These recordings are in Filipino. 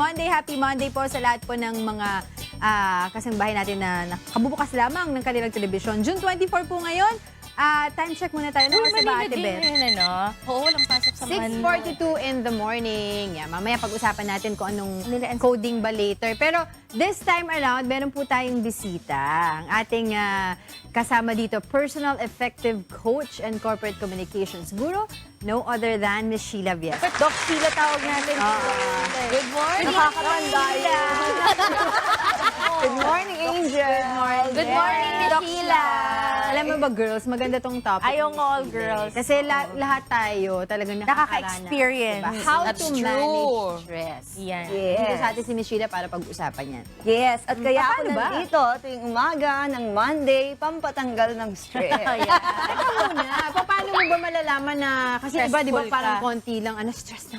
Happy Monday po sa lahat po ng mga kasangbahay natin na nakabubukas lamang ng kanilang telebisyon. June 24 po ngayon. Time check muna tayo. Ano sa ba, Ate Beth? Ano? Oo, walang pasok sa 6:42 in the morning. Yeah, mamaya pag-usapan natin kung anong coding ba later. Pero this time around, meron po tayong bisita. Ang ating kasama dito, Personal Effective Coach and Corporate Communications Guru, no other than Miss Sheila Vies. Doc Sheila tawag natin. Good morning. Nakakatanda yan. Good morning, Angel. Good morning, Miss Sheila. Alam mo ba, girls, maganda tong topic. Ayong all girls. Kasi lahat tayo talagang Nakaka-experience. Diba? How That's to true. manage stress. Yan. Dito sa atin si Miss Sheila para pag-usapan yan. Yes, at kaya ako Paano ba? nandito tuwing umaga ng Monday, pampatanggal ng stress. Teka muna, paano mo ba malalaman na, kasi iba di ba Stressful parang ka. konti lang, stress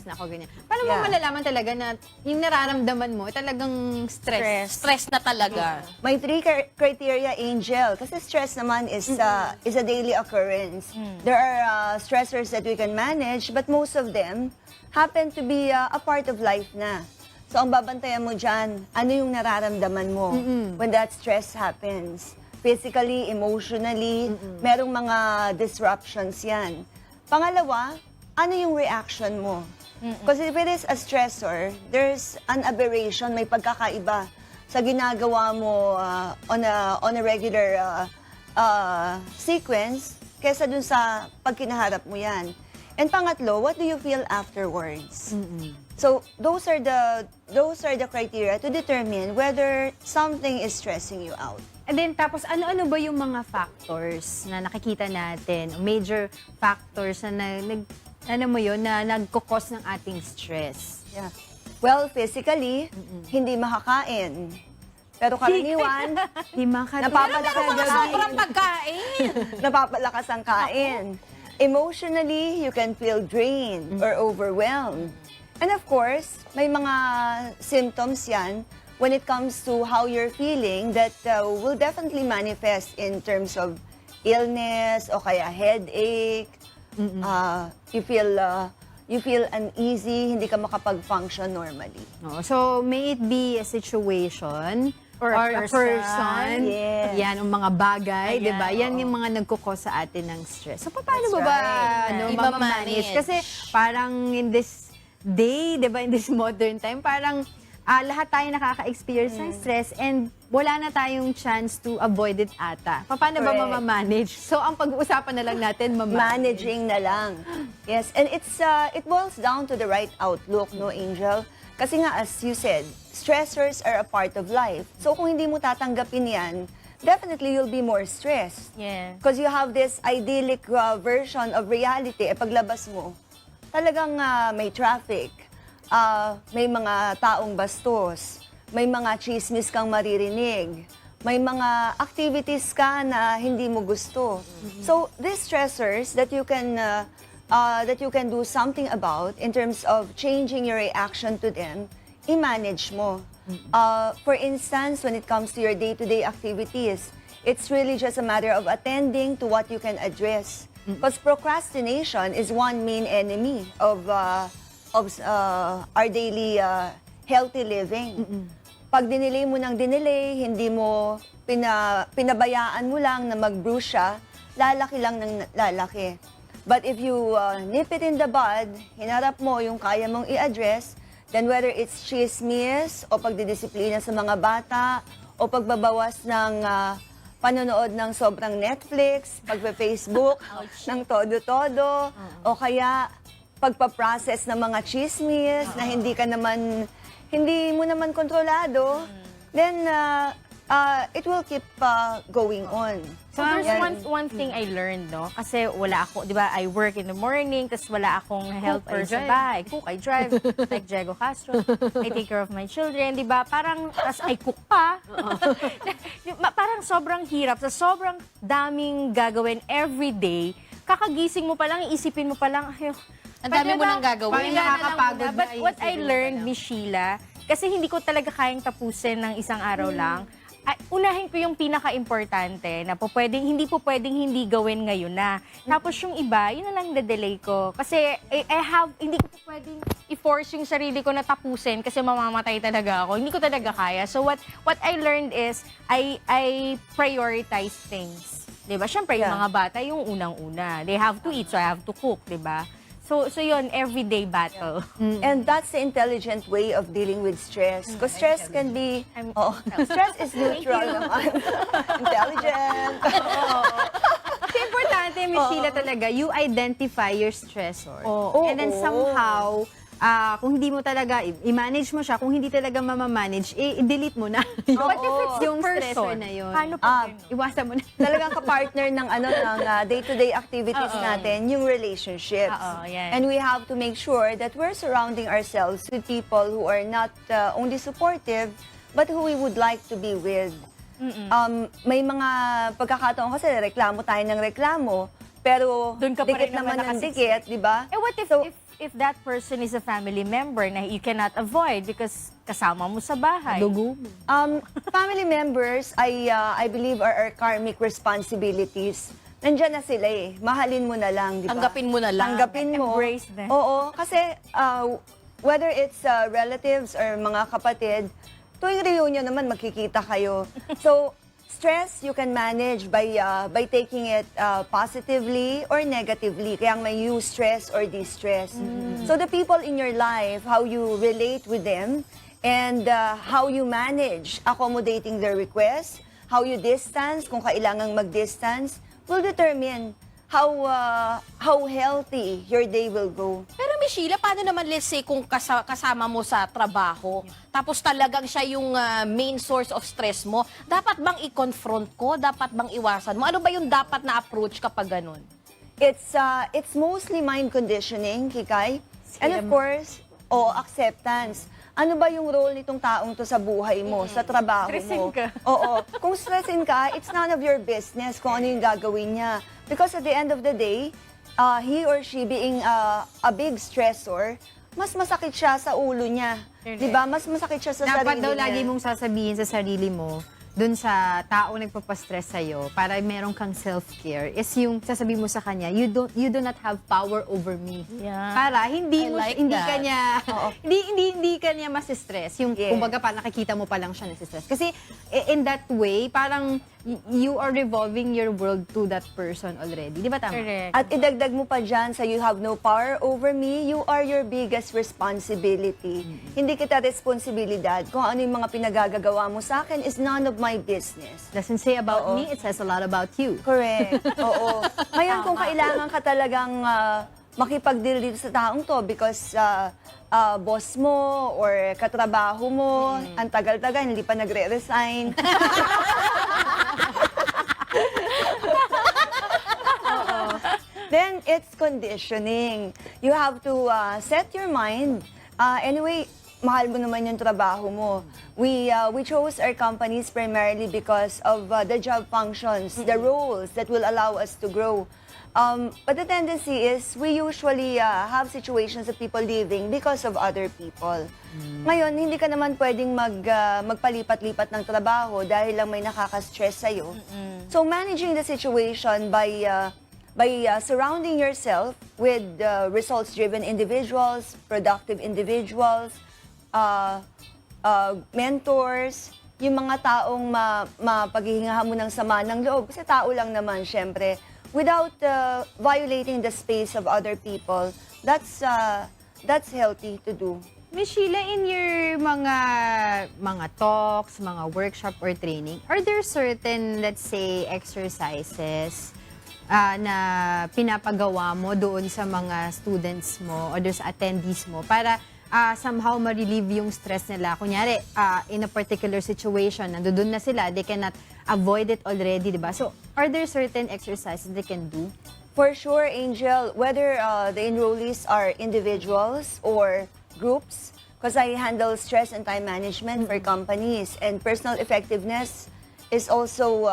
na ako, ganyan. Paano mo malalaman talaga na yung nararamdaman mo talagang stress? Stress na talaga. May 3 criteria, Angel. Kasi stress naman is a daily occurrence. There are stressors that we can manage, but most of them happen to be a part of life na. So ang babantayan mo dyan, ano yung nararamdaman mo when that stress happens? Physically, emotionally, merong mga disruptions yan. Pangalawa, ano yung reaction mo? Because if it is a stressor, there's an aberration, may pagkakaiba sa ginagawa mo on a regular sequence kesa dun sa pagkinaharap mo yan. And pangatlo, what do you feel afterwards? So those are the criteria to determine whether something is stressing you out. And then, tapos, ano-ano ba yung mga factors na nakikita natin, major factors na nagkukos ng ating stress? Yeah. Well, physically, hindi makakain. Pero karaniwan, napapalakas ang Sobrang kain. pagkain. Napapalakas ang kain. Emotionally, you can feel drained or overwhelmed. And of course, may mga symptoms yan when it comes to how you're feeling that will definitely manifest in terms of illness o kaya headache. You feel uneasy, hindi ka makapag-function normally. So, may it be a situation or a person. Yes. Yan, ang mga bagay, Ayan, di ba? Yan oo. yung mga nagkukos sa atin ng stress. So, paano That's mo ba right. mamamanage? I-manage. Kasi parang in this day, di ba, in this modern time, parang lahat tayo nakaka-experience ng stress and wala na tayong chance to avoid it ata. Paano ba Correct. mamamanage? So, ang pag-uusapan na lang natin, Managing na lang. Yes, and it boils down to the right outlook, no, Angel? Kasi nga, as you said, stressors are a part of life. So kung hindi mo tatanggapin yan, definitely you'll be more stressed. Yeah. Because you have this idyllic version of reality. Paglabas mo, talagang may traffic, may mga taong bastos, may mga chismis kang maririnig, may mga activities ka na hindi mo gusto. So these stressors that you can do something about in terms of changing your reaction to them, i-manage mo. For instance, when it comes to your day-to-day activities, it's really just a matter of attending to what you can address. Because procrastination is one main enemy of our daily healthy living. Pag dinelay mo ng dinelay, hindi mo pinabayaan mo lang na mag-brew siya, lalaki lang ng lalaki. But if you nip it in the bud, hinarap mo yung kaya mong i-address, then whether it's chismis o pagdidisiplina sa mga bata o pagbabawas ng panonood ng sobrang Netflix, pagpe-Facebook ng todo-todo, o kaya pagpaprocess ng mga chismis na hindi mo naman kontrolado, then it will keep going on. So there's one thing I learned, no? Kasi wala ako, di ba, I work in the morning, tapos wala akong helper sa bahay. Cook, I drive, like Diego Castro. I take care of my children, di ba? Parang, as I cook pa, parang sobrang hirap, sa sobrang daming gagawin every day, kakagising mo pa lang, isipin mo pa lang, ang dami mo nang gagawin. Parang nakakapagod na But what I isipin mo learned, pa lang. Miss Sheila, kasi hindi ko talaga kayang tapusin ng isang araw lang, unahin ko yung pinaka-importante na hindi po pwedeng hindi gawin ngayon na. Tapos yung iba, yun na lang delay ko. Kasi hindi ko po pwedeng i-force yung sarili ko na tapusin kasi mamamatay talaga ako. Hindi ko talaga kaya. So what I learned is, I prioritize things. Diba? Siyempre, yung mga bata, yung unang-una. They have to eat, so I have to cook, diba? So yun, everyday battle. And that's the intelligent way of dealing with stress. Because stress can be... stress is neutral naman. Intelligent. Kasi importante, Miss Sheila, talaga, you identify your stressor. And then Oo. somehow, kung hindi mo talaga, i-manage mo siya, kung hindi talaga mamamanage, i-delete mo na. What if it's yung the stressor person? na yun. Paano pa yun? Iwasan mo na. Talagang kapartner ng day-to-day activities natin, yung relationships. yan. And we have to make sure that we're surrounding ourselves with people who are not only supportive, but who we would like to be with. May mga pagkakataon kasi reklamo tayo ng reklamo, pero Doon ka pa rin dikit naman naman ng dikit, di ba? What if, So, if that person is a family member na you cannot avoid because kasama mo sa bahay? Dugo. family members, I believe, are our karmic responsibilities. Nandiyan na sila eh. Mahalin mo na lang, di ba? Tanggapin mo na lang. Tanggapin mo. Embrace them. Oo, kasi whether it's relatives or mga kapatid, tuwing reunion naman magkikita kayo. So, stress you can manage by taking it positively or negatively. Kaya may use stress or distress. So the people in your life, how you relate with them, and how you manage accommodating their requests, how you distance kung kailangang mag-distance, will determine how healthy your day will go. Pero Miss Sheila, paano naman let's say kung kasama mo sa trabaho, tapos talagang siya yung main source of stress mo, dapat bang i-confront ko? Dapat bang iwasan mo? Ano ba yung dapat na approach kapag ganun? It's mostly mind conditioning, Kikay. And of course, acceptance. Ano ba yung role nitong taong to sa buhay mo, sa trabaho Stressin mo? ka. Oo. Kung stressin ka, it's none of your business kung ano yung gagawin niya. Because at the end of the day, he or she being a big stressor, mas masakit siya sa ulo niya. Di ba? Mas masakit siya sa Dapat sarili daw niya. lagi mong sasabihin sa sarili mo, dun sa tao nagpapastress sa'yo, para meron kang self-care, is yung sasabihin mo sa kanya, you do not have power over me. Yeah. Para hindi I mo like hindi that. kanya hindi kanya mas-stress. Yung Yes. kumbaga pa nakikita mo pa lang siya nasi-stress. Kasi in that way, parang you are revolving your world to that person already. Di ba tama? Correct. At idagdag mo pa dyan sa you have no power over me, you are your biggest responsibility. Hindi kita responsibilidad. Kung ano yung mga pinagagagawa mo sa akin is none of my business. Doesn't say about me, it says a lot about you. Correct. Oo. Ngayon, kung kailangan ka talagang makipag-deal dito sa taong to because boss mo or katrabaho mo, ang tagal-tagal, hindi pa nagre-resign. Then, it's conditioning. You have to set your mind. Anyway, mahal mo naman yung trabaho mo. We chose our companies primarily because of the job functions, the roles that will allow us to grow. But the tendency is we usually have situations of people leaving because of other people. Ngayon, hindi ka naman pwedeng magpalipat-lipat ng trabaho dahil lang may nakaka-stress sa'yo. So managing the situation by surrounding yourself with results-driven individuals, productive individuals, mentors, yung mga taong mapaghihingahan mo ng sama ng loob. Kasi tao lang naman, syempre. Without violating the space of other people, that's healthy to do. Miss Sheila, in your mga talks, mga workshop or training, are there certain, let's say, exercises na pinapagawa mo doon sa mga students mo or doon sa attendees mo para somehow ma-relieve yung stress nila? Kunyari, in a particular situation, nandoon na sila, they cannot avoid it already, di ba? So, are there certain exercises they can do? For sure, Angel, whether the enrollees are individuals or groups, because I handle stress and time management for companies, and personal effectiveness is also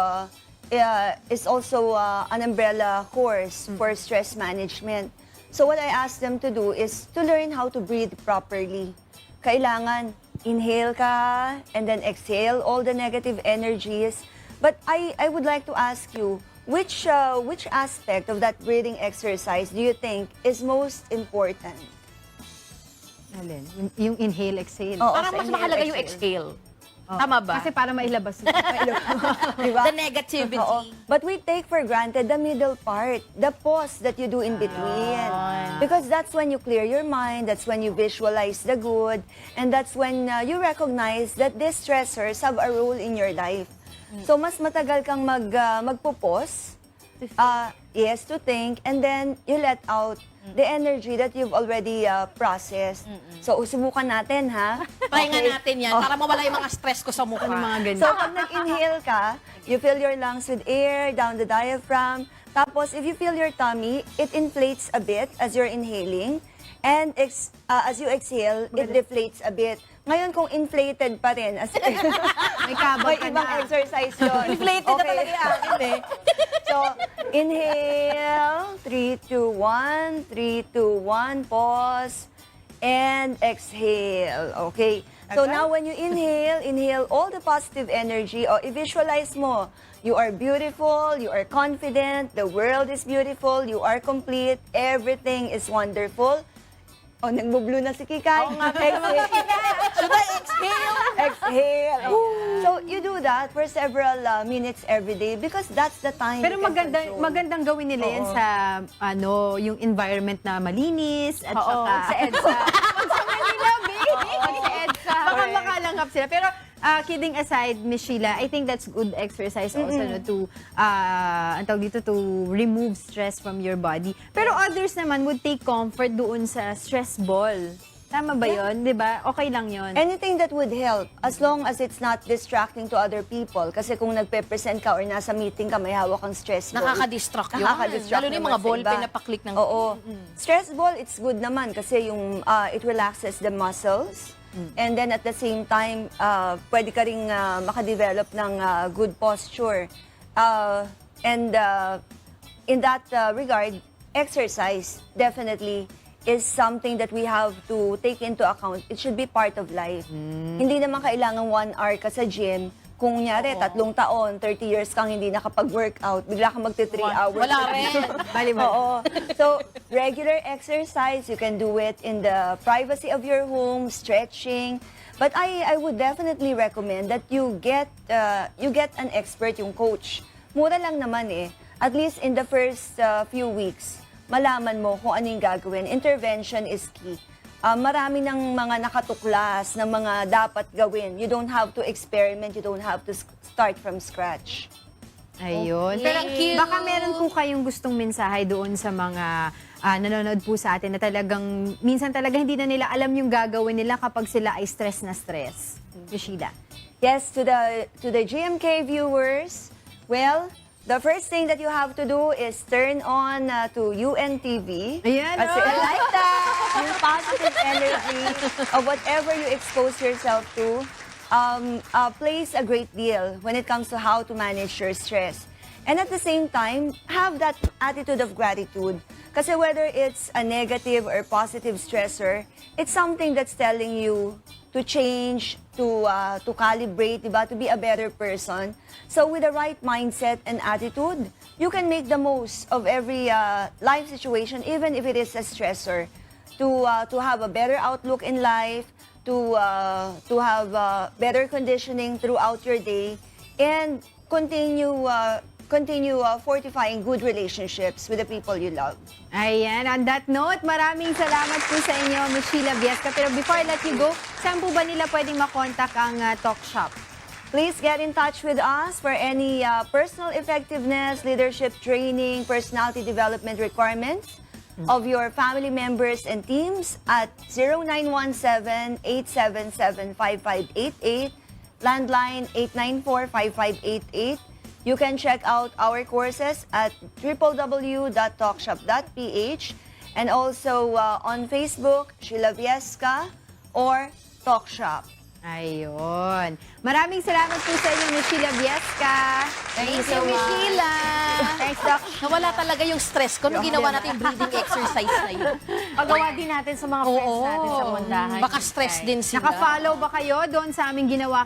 an umbrella course for stress management. So what I ask them to do is to learn how to breathe properly. Kailangan inhale ka, and then exhale all the negative energies. But I would like to ask you, which aspect of that breathing exercise do you think is most important? Alin? Yung inhale, exhale. Oo, Parang sa mas inhale, mahalaga yung exhale. Tama ba? Kasi para mailabas mo. Diba? The negativity. Oo. But we take for granted the middle part, the pause that you do in between. Because that's when you clear your mind, that's when you visualize the good, and that's when you recognize that these stressors have a role in your life. So mas matagal kang magpupos, yes, to think, and then you let out the energy that you've already processed. So subukan natin, ha? Pahinga Okay. natin yan para mawala yung mga stress ko sa mukha. Ano mga ganyan? So, pag nag-inhale ka, you fill your lungs with air down the diaphragm. Tapos, if you feel your tummy, it inflates a bit as you're inhaling. And as you exhale, it deflates a bit. Ngayon, kung inflated pa rin, as May kabag may ka ibang na. exercise yun. Inflated na talaga yung akin eh. So, inhale, 3, 2, 1, 3, 2, 1, pause, and exhale. Okay. So Okay. now when you inhale all the positive energy, o i-visualize mo, you are beautiful, you are confident, the world is beautiful, you are complete, everything is wonderful. Oh, nagbo-blue na si Kikay. Oo nga, Exhale. Should I exhale? Exhale. So you do that for several minutes every day because that's the time Pero you can control. magandang gawin nila yan Oo. sa yung environment na malinis at Oo. saka sa EDSA. Pag sa Manila, baby! Pag sa EDSA, baka makalanghap sila. Pero kidding aside, Miss Sheila, I think that's good exercise also no, to ang tawag dito, to remove stress from your body. Pero others naman would take comfort doon sa stress ball. Tama ba yun? Di ba? Okay lang yun. Anything that would help, as long as it's not distracting to other people. Kasi kung nagpe-present ka or nasa meeting ka, may hawak kang stress ball. Nakaka-distract yun. Nakaka-distract Lalo na yung naman mga sa ball iba. pen na paklik ng... Oo. Stress ball, it's good naman kasi yung it relaxes the muscles. And then at the same time, pwede ka ring makadevelop ng good posture. And in that regard, exercise definitely is something that we have to take into account. It should be part of life. Hindi naman kailangan 1 hour ka sa gym. Kung nyari, 3 taon, 30 years kang hindi nakapag-workout, bigla kang magti-3 hours. Wala rin. Oo. So, regular exercise, you can do it in the privacy of your home, stretching. But I would definitely recommend that you get an expert, yung coach. Mura lang naman eh. At least in the first few weeks, malaman mo kung ano yung gagawin. Intervention is key. Marami ng mga nakatuklas, ng mga dapat gawin. You don't have to experiment, you don't have to start from scratch. Ayun. Okay. Pero Thank you. baka meron po kayong gustong mensahe doon sa mga nanonood po sa atin na talagang, minsan talaga hindi na nila alam yung gagawin nila kapag sila ay stress na stress. Miss Sheila. Yes, to the GMK viewers, well, the first thing that you have to do is turn on to UNTV. Ayan, Kasi oh. I like that. Yung positive energy of whatever you expose yourself to plays a great deal when it comes to how to manage your stress. And at the same time, have that attitude of gratitude. Kasi whether it's a negative or positive stressor, it's something that's telling you to change, to calibrate, diba? To be a better person. So with the right mindset and attitude, you can make the most of every life situation, even if it is a stressor. To have a better outlook in life, to have better conditioning throughout your day, and continue fortifying good relationships with the people you love. Ayan, on that note, maraming salamat po sa inyo, Miss Sheila Viesca. Pero before I let you go, saan po ba nila pwedeng makontak ang TalkShop? Please get in touch with us for any personal effectiveness, leadership training, personality development requirements of your family members and teams at 0917-877-5588, landline 894-5588. You can check out our courses at www.talkshop.ph and also on Facebook, Sheila Viesca or TalkShop. Ayun. Maraming salamat po sa inyo, Miss Sheila Viesca. Thank you, Miss Sheila. Thanks, Doc. Nawala talaga yung stress ko nung ginawa natin yung breathing exercise na yun. Pagawa din natin sa mga friends natin sa pundahan. Baka stress din sila. Naka-follow ba kayo doon sa aming ginawa